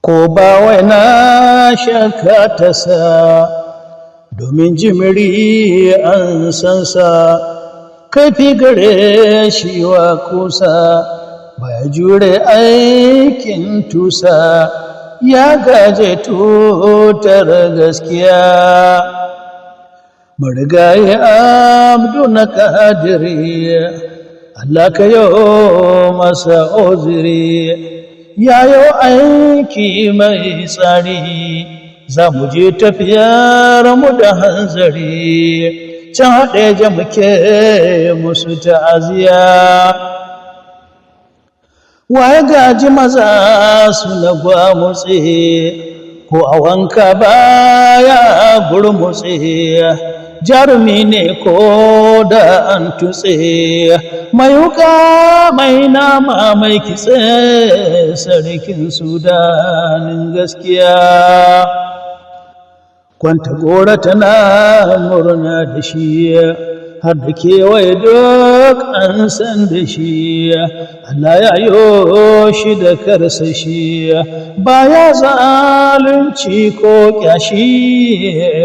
ko ba wai na shakka ta sa domin jimiri an san sa kaifi gare shi wa kusa ba jure aikin tusa ya gaje tutar gaskiya marigayi abdu na kadiri Allah ka yau masa oziri ya yau aiki mai tsari za mu je tafiyar mu da hanzari can haɗe muke musu ta'aziya waye gaji maza su na gwamutse ko a wanka baya gurmutse jarumi ne ko da an tutse mai wuka mai nama mai kitse sarkin sudanin gaskiya kwanta gora tana murna da shi har da kewaye duk an san da shi Allah ya yo shi da karsashi baya zalunci ko kyashi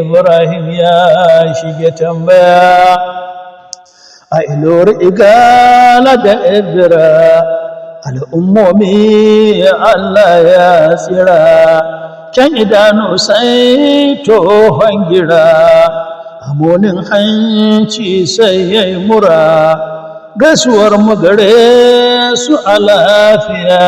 Ibrahim ya shige tambaya a ilor igala da ibra al'ummomi Allah ya tsira can idanu sai tohon gira amonin hanci sai ya yi mura gasuwar magare su a lafiya